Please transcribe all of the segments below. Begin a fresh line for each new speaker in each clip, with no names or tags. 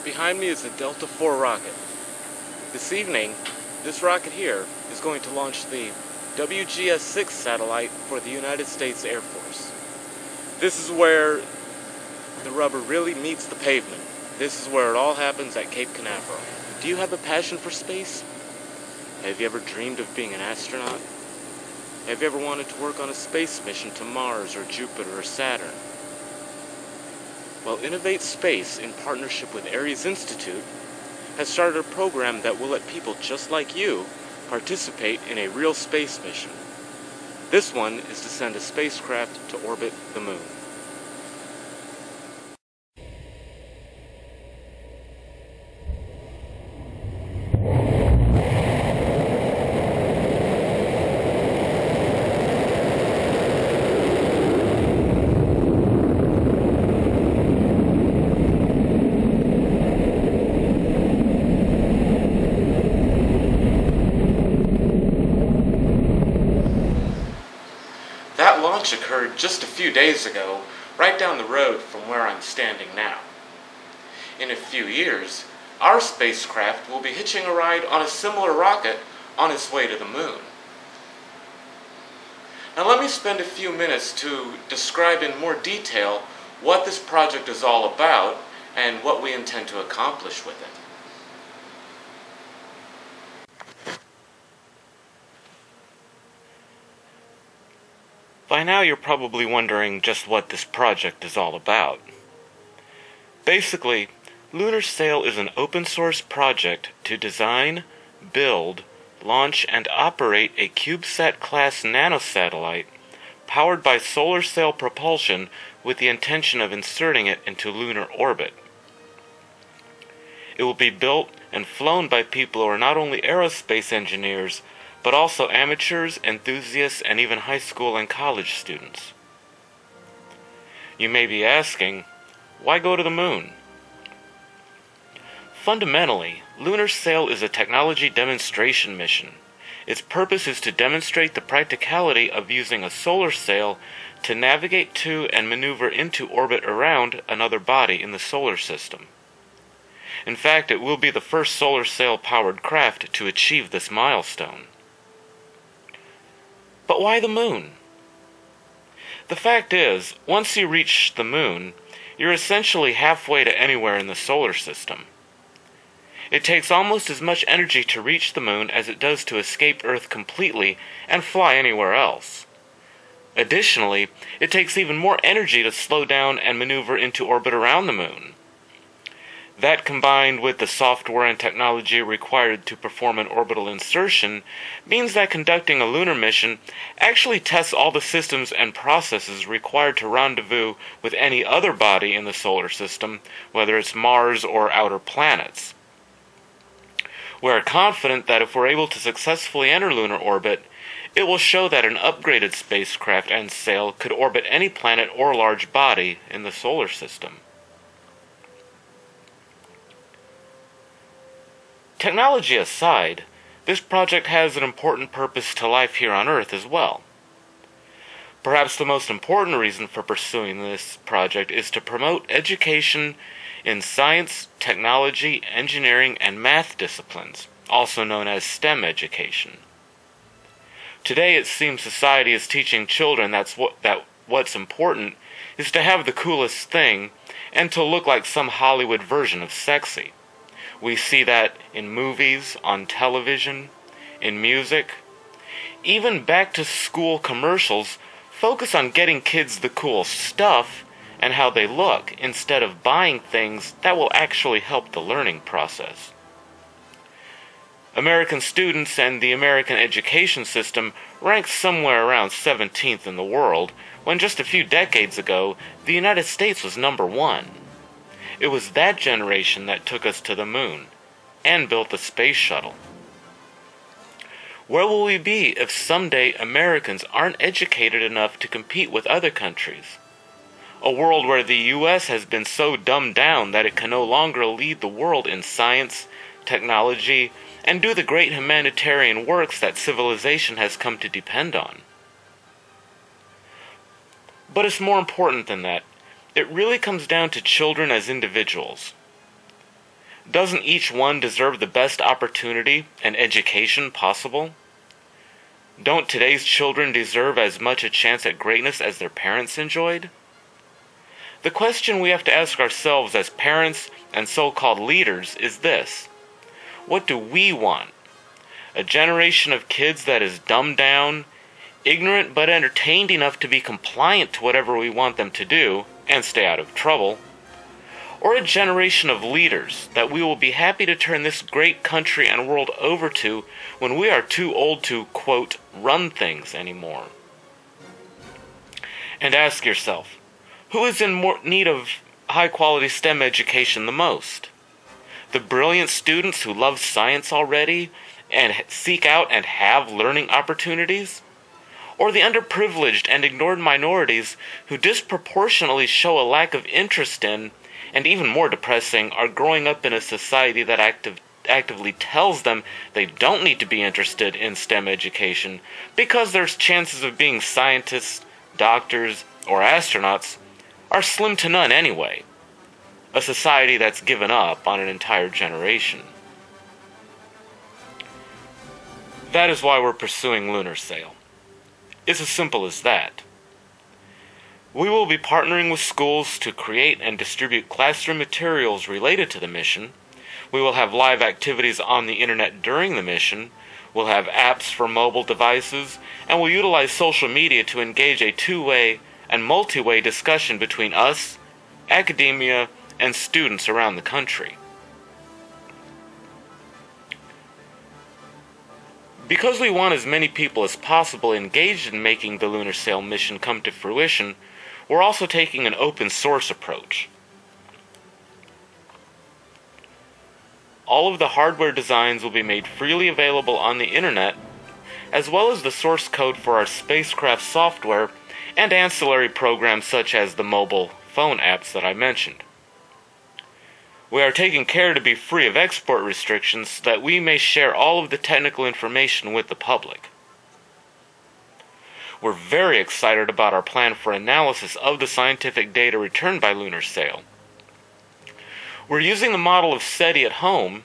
Behind me is a Delta IV rocket. This evening, this rocket here is going to launch the WGS-6 satellite for the United States Air Force. This is where the rubber really meets the pavement. This is where it all happens at Cape Canaveral. Do you have a passion for space? Have you ever dreamed of being an astronaut? Have you ever wanted to work on a space mission to Mars or Jupiter or Saturn? Well, Innovate Space, in partnership with Ares Institute, has started a program that will let people just like you participate in a real space mission. This one is to send a spacecraft to orbit the moon. That launch occurred just a few days ago, right down the road from where I'm standing now. In a few years, our spacecraft will be hitching a ride on a similar rocket on its way to the moon. Now let me spend a few minutes to describe in more detail what this project is all about and what we intend to accomplish with it. By now you're probably wondering just what this project is all about. Basically, Lunar Sail is an open-source project to design, build, launch, and operate a CubeSat-class nanosatellite powered by solar sail propulsion with the intention of inserting it into lunar orbit. It will be built and flown by people who are not only aerospace engineers, but also amateurs, enthusiasts, and even high school and college students. You may be asking, why go to the moon? Fundamentally, Lunar Sail is a technology demonstration mission. Its purpose is to demonstrate the practicality of using a solar sail to navigate to and maneuver into orbit around another body in the solar system. In fact, it will be the first solar sail-powered craft to achieve this milestone. But why the moon? The fact is, once you reach the moon, you're essentially halfway to anywhere in the solar system. It takes almost as much energy to reach the moon as it does to escape Earth completely and fly anywhere else. Additionally, it takes even more energy to slow down and maneuver into orbit around the moon. That, combined with the software and technology required to perform an orbital insertion, means that conducting a lunar mission actually tests all the systems and processes required to rendezvous with any other body in the solar system, whether it's Mars or outer planets. We are confident that if we're able to successfully enter lunar orbit, it will show that an upgraded spacecraft and sail could orbit any planet or large body in the solar system. Technology aside, this project has an important purpose to life here on Earth as well. Perhaps the most important reason for pursuing this project is to promote education in science, technology, engineering, and math disciplines, also known as STEM education. Today it seems society is teaching children that what's important is to have the coolest thing and to look like some Hollywood version of sexy. We see that in movies, on television, in music. Even back-to-school commercials focus on getting kids the cool stuff and how they look, instead of buying things that will actually help the learning process. American students and the American education system rank somewhere around 17th in the world, when just a few decades ago, the United States was number 1. It was that generation that took us to the moon and built the space shuttle. Where will we be if someday Americans aren't educated enough to compete with other countries? A world where the U.S. has been so dumbed down that it can no longer lead the world in science, technology, and do the great humanitarian works that civilization has come to depend on. But it's more important than that. It really comes down to children as individuals. Doesn't each one deserve the best opportunity and education possible? Don't today's children deserve as much a chance at greatness as their parents enjoyed? The question we have to ask ourselves as parents and so-called leaders is this: what do we want? A generation of kids that is dumbed down, ignorant but entertained enough to be compliant to whatever we want them to do and stay out of trouble? Or a generation of leaders that we will be happy to turn this great country and world over to when we are too old to, quote, run things anymore? And ask yourself, who is in more need of high-quality STEM education the most? The brilliant students who love science already and seek out and have learning opportunities? Or the underprivileged and ignored minorities who disproportionately show a lack of interest in, and even more depressing, are growing up in a society that actively tells them they don't need to be interested in STEM education because their chances of being scientists, doctors, or astronauts are slim to none anyway. A society that's given up on an entire generation. That is why we're pursuing Lunar Sail. It's as simple as that. We will be partnering with schools to create and distribute classroom materials related to the mission. We will have live activities on the internet during the mission. We'll have apps for mobile devices, and we'll utilize social media to engage a two-way and multi-way discussion between us, academia, and students around the country. Because we want as many people as possible engaged in making the Lunar Sail mission come to fruition, we're also taking an open source approach. All of the hardware designs will be made freely available on the internet, as well as the source code for our spacecraft software and ancillary programs such as the mobile phone apps that I mentioned. We are taking care to be free of export restrictions so that we may share all of the technical information with the public. We're very excited about our plan for analysis of the scientific data returned by Lunar Sail. We're using the model of SETI at home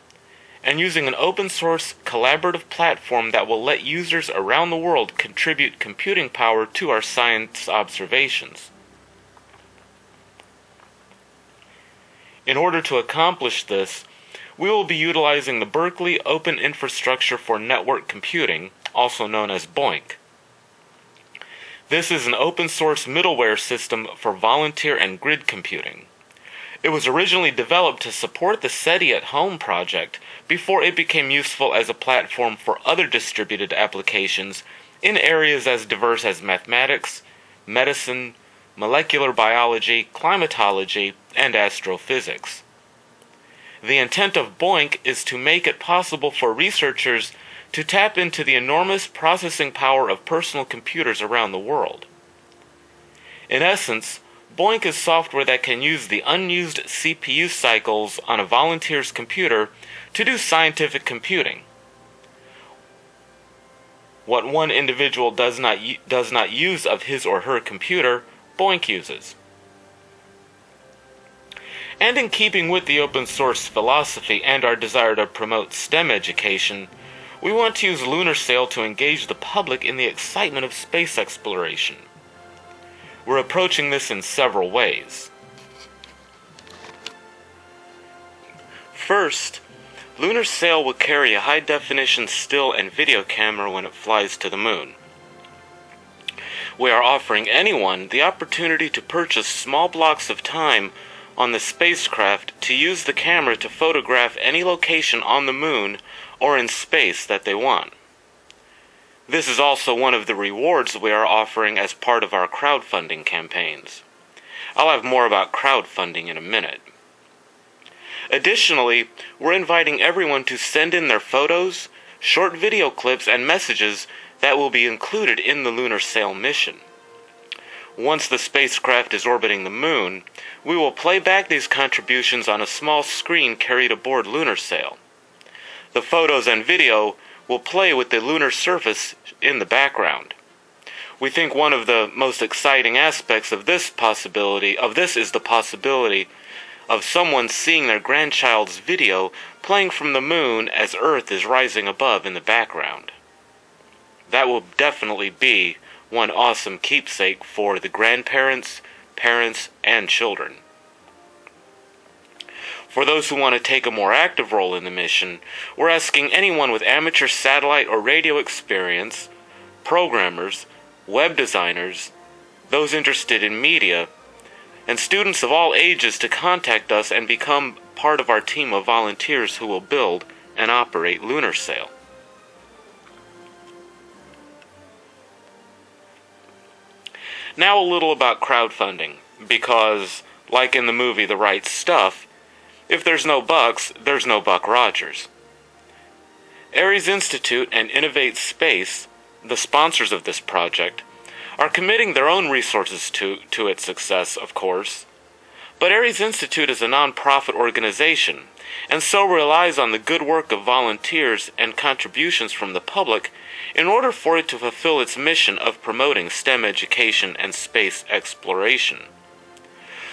and using an open source collaborative platform that will let users around the world contribute computing power to our science observations. In order to accomplish this, we will be utilizing the Berkeley Open Infrastructure for Network Computing, also known as BOINC. This is an open source middleware system for volunteer and grid computing. It was originally developed to support the SETI at Home project before it became useful as a platform for other distributed applications in areas as diverse as mathematics, medicine, molecular biology, climatology, and astrophysics. The intent of BOINC is to make it possible for researchers to tap into the enormous processing power of personal computers around the world. In essence, BOINC is software that can use the unused CPU cycles on a volunteer's computer to do scientific computing. What one individual does not use of his or her computer, BOINC uses. And in keeping with the open source philosophy and our desire to promote STEM education, we want to use Lunar Sail to engage the public in the excitement of space exploration. We're approaching this in several ways. First, Lunar Sail will carry a high-definition still and video camera when it flies to the moon. We are offering anyone the opportunity to purchase small blocks of time on the spacecraft to use the camera to photograph any location on the moon or in space that they want. This is also one of the rewards we are offering as part of our crowdfunding campaigns. I'll have more about crowdfunding in a minute. Additionally, we're inviting everyone to send in their photos, short video clips, and messages that will be included in the Lunar Sail mission. Once the spacecraft is orbiting the moon, we will play back these contributions on a small screen carried aboard Lunar Sail. The photos and video will play with the lunar surface in the background. We think one of the most exciting aspects of this is the possibility of someone seeing their grandchild's video playing from the moon as Earth is rising above in the background. That will definitely be one awesome keepsake for the grandparents, parents, and children. For those who want to take a more active role in the mission, we're asking anyone with amateur satellite or radio experience, programmers, web designers, those interested in media, and students of all ages to contact us and become part of our team of volunteers who will build and operate Lunar Sail. Now a little about crowdfunding, because, like in the movie The Right Stuff, if there's no bucks, there's no Buck Rogers. Ares Institute and Innovate Space, the sponsors of this project, are committing their own resources to its success, of course. But Ares Institute is a non-profit organization, and so relies on the good work of volunteers and contributions from the public in order for it to fulfill its mission of promoting STEM education and space exploration.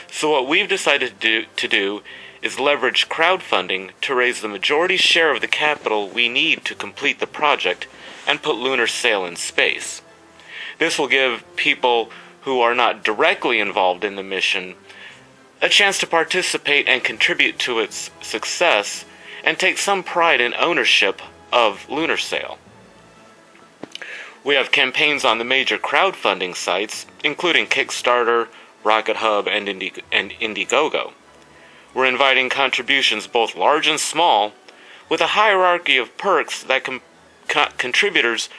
So what we've decided to do is leverage crowdfunding to raise the majority share of the capital we need to complete the project and put Lunar Sail in space. This will give people who are not directly involved in the mission a chance to participate and contribute to its success and take some pride in ownership of Lunar Sail. We have campaigns on the major crowdfunding sites, including Kickstarter, Rocket Hub, and Indiegogo. We're inviting contributions both large and small, with a hierarchy of perks that contributors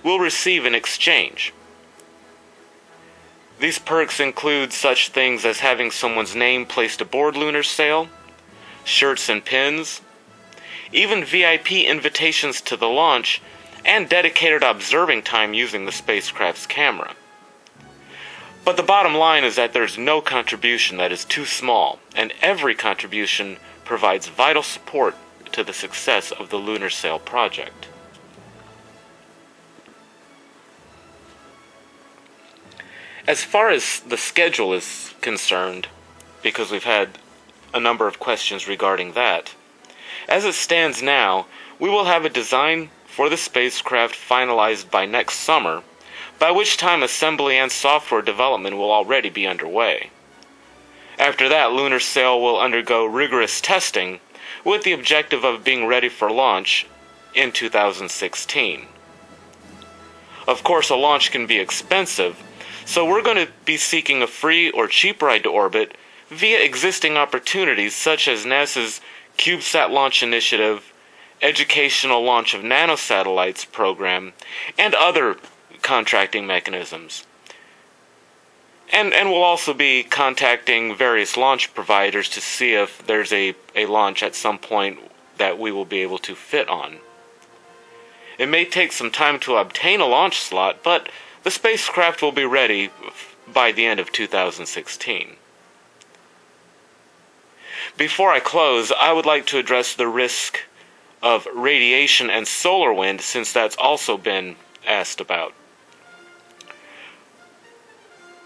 will receive in exchange. These perks include such things as having someone's name placed aboard Lunar Sail, shirts and pins, even VIP invitations to the launch, and dedicated observing time using the spacecraft's camera. But the bottom line is that there's no contribution that is too small, and every contribution provides vital support to the success of the Lunar Sail project. As far as the schedule is concerned, because we've had a number of questions regarding that, as it stands now, we will have a design for the spacecraft finalized by next summer, by which time assembly and software development will already be underway. After that, Lunar Sail will undergo rigorous testing with the objective of being ready for launch in 2016. Of course, a launch can be expensive, so we're going to be seeking a free or cheap ride to orbit via existing opportunities such as NASA's CubeSat launch initiative, Educational Launch of Nanosatellites program, and other contracting mechanisms. And we'll also be contacting various launch providers to see if there's a launch at some point that we will be able to fit on. It may take some time to obtain a launch slot, but the spacecraft will be ready by the end of 2016. Before I close, I would like to address the risk of radiation and solar wind, since that's also been asked about.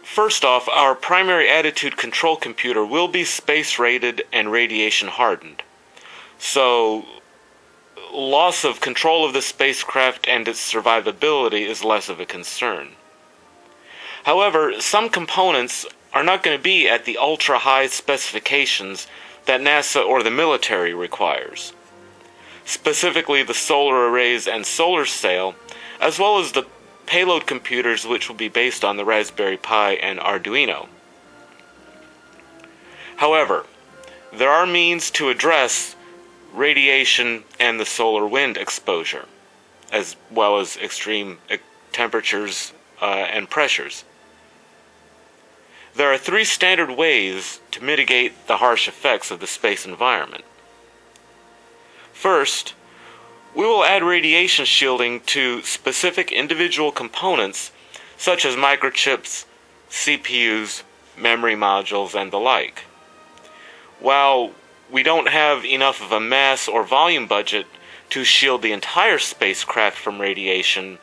First off, our primary attitude control computer will be space-rated and radiation-hardened, so loss of control of the spacecraft and its survivability is less of a concern. However, some components are not going to be at the ultra-high specifications that NASA or the military requires. Specifically the solar arrays and solar sail, as well as the payload computers, which will be based on the Raspberry Pi and Arduino. However, there are means to address radiation and the solar wind exposure, as well as extreme temperatures and pressures. There are 3 standard ways to mitigate the harsh effects of the space environment. First, we will add radiation shielding to specific individual components such as microchips, CPUs, memory modules, and the like. While we don't have enough of a mass or volume budget to shield the entire spacecraft from radiation,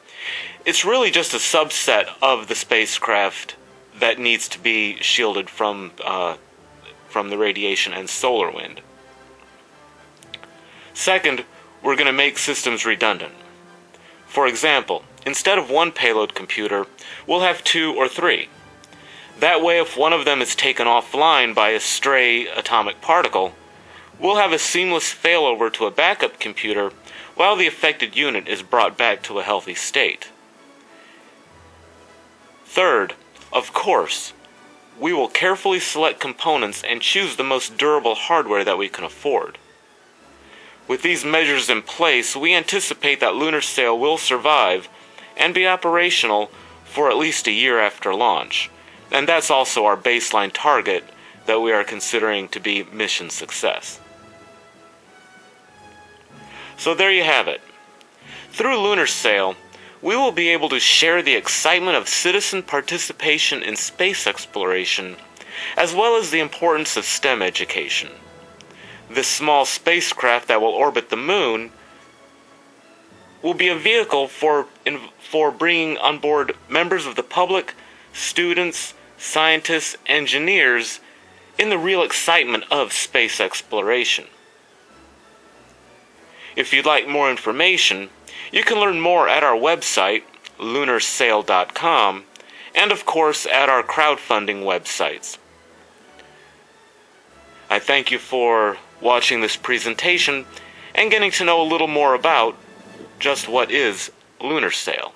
it's really just a subset of the spacecraft that needs to be shielded from from the radiation and solar wind. Second, we're going to make systems redundant. For example, instead of one payload computer, we'll have 2 or 3. That way, if one of them is taken offline by a stray atomic particle, we'll have a seamless failover to a backup computer while the affected unit is brought back to a healthy state. Third, of course, we will carefully select components and choose the most durable hardware that we can afford. With these measures in place, we anticipate that lunar sail will survive and be operational for at least a year after launch, and that's also our baseline target that we are considering to be mission success. So there you have it. Through lunar sail, we will be able to share the excitement of citizen participation in space exploration, as well as the importance of STEM education. This small spacecraft that will orbit the moon will be a vehicle for bringing on board members of the public, students, scientists, engineers in the real excitement of space exploration. If you'd like more information, you can learn more at our website, lunarsail.com, and of course at our crowdfunding websites. I thank you for watching this presentation and getting to know a little more about just what is lunar sail.